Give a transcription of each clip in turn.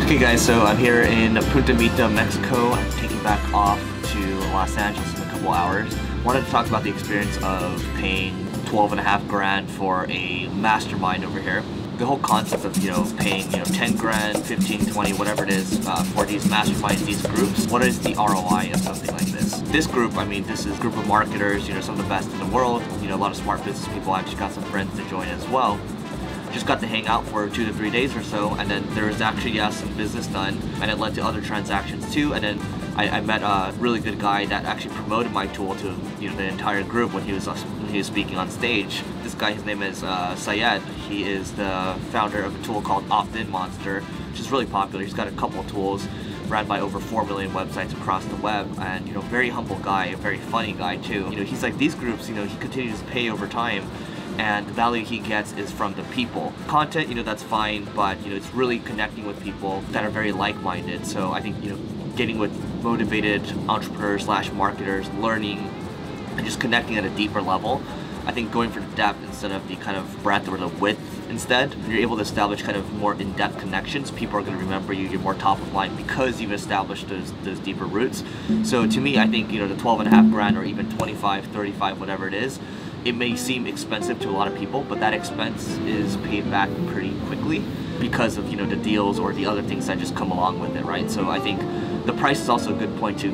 Okay guys, so I'm here in Punta Mita, Mexico. I'm taking back off to Los Angeles in a couple hours. Wanted to talk about the experience of paying 12.5 grand for a mastermind over here. The whole concept of, paying, 10 grand, 15, 20, whatever it is, for these masterminds, these groups. What is the ROI of something like this? This group, this is a group of marketers, some of the best in the world, a lot of smart business people. I actually got some friends to join as well. Just got to hang out for 2 to 3 days or so, and then there was actually some business done, and it led to other transactions too. And then I met a really good guy that actually promoted my tool to the entire group when he was speaking on stage. This guy, his name is Syed. He is the founder of a tool called Opt-in Monster, which is really popular. He's got a couple of tools ran by over 4 million websites across the web, and very humble guy, a very funny guy too. He's like, these groups, he continues to pay over time, and the value he gets is from the people. Content, that's fine, but it's really connecting with people that are very like-minded. So I think getting with motivated entrepreneurs / marketers, learning and just connecting at a deeper level. I think going for the depth instead of the kind of breadth or the width instead, you're able to establish kind of more in-depth connections. People are going to remember you, you're more top of mind because you've established those deeper roots. So to me, I think the 12.5 grand or even 25, 35, whatever it is, it may seem expensive to a lot of people, but that expense is paid back pretty quickly because of the deals or the other things that just come along with it, right? So I think the price is also a good point to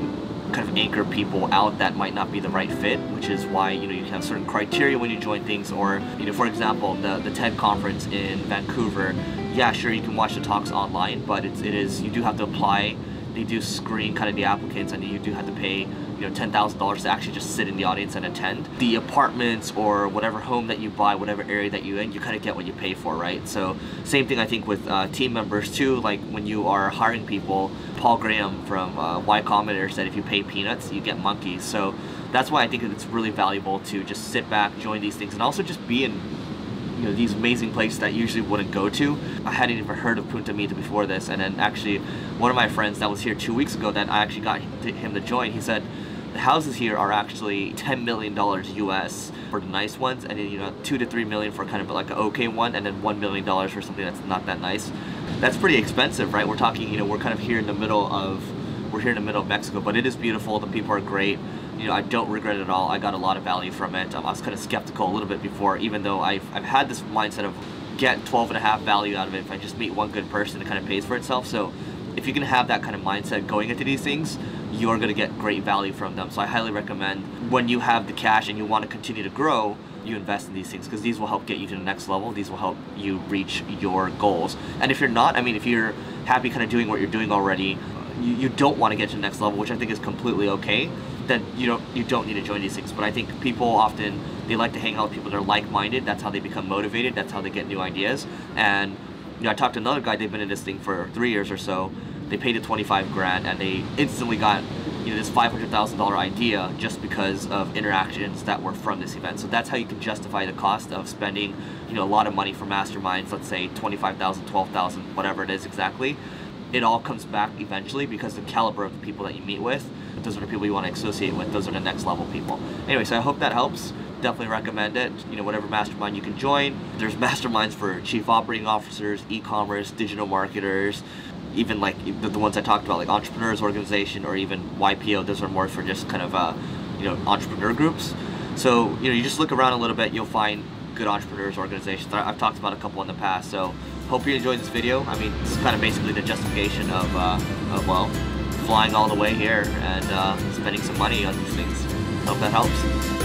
kind of anchor people out that might not be the right fit, which is why you have certain criteria when you join things. Or for example, the TED conference in Vancouver. Yeah, sure, you can watch the talks online, but you do have to apply. They do screen kind of the applicants, and you do have to pay $10,000 to actually just sit in the audience and attend. The apartments or whatever home that you buy, whatever area that you're in, you kind of get what you pay for, right? So same thing I think with team members too. Like when you are hiring people, Paul Graham from Y Combinator said if you pay peanuts, you get monkeys. So that's why I think it's really valuable to just sit back, join these things, and also just be in these amazing places that you usually wouldn't go to. I hadn't even heard of Punta Mita before this, and then actually one of my friends that was here 2 weeks ago that I actually got him to join, he said the houses here are actually $10 million US for the nice ones, and then 2 to 3 million for kind of like an okay one, and then $1 million for something that's not that nice. That's pretty expensive, right? We're talking, we're kind of here in the middle of Mexico, but it is beautiful. The people are great. I don't regret it at all. I got a lot of value from it. I was kind of skeptical a little bit before, even though I've had this mindset of get 12.5 value out of it if I just meet one good person. It kind of pays for itself. So if you can have that kind of mindset going into these things, you are going to get great value from them. So I highly recommend when you have the cash and you want to continue to grow, you invest in these things, because these will help get you to the next level. These will help you reach your goals. And if you're not, if you're happy kind of doing what you're doing already, you don't want to get to the next level, which I think is completely okay, then you don't need to join these things. But I think people often, they like to hang out with people that are like-minded. That's how they become motivated. That's how they get new ideas. And I talked to another guy, they've been in this thing for 3 years or so. They paid it 25 grand and they instantly got this $500,000 idea just because of interactions that were from this event. So that's how you can justify the cost of spending a lot of money for masterminds, let's say 25,000, 12,000, whatever it is exactly. It all comes back eventually because the caliber of the people that you meet with, those are the people you want to associate with. Those are the next level people. Anyway, so I hope that helps. Definitely recommend it. Whatever mastermind you can join. There's masterminds for chief operating officers, e-commerce, digital marketers, even like the ones I talked about, like entrepreneurs organization or even YPO. Those are more for just kind of entrepreneur groups. So you just look around a little bit, you'll find good entrepreneurs organizations. I've talked about a couple in the past. So hope you enjoyed this video. It's kind of basically the justification of well, flying all the way here and spending some money on these things. Hope that helps.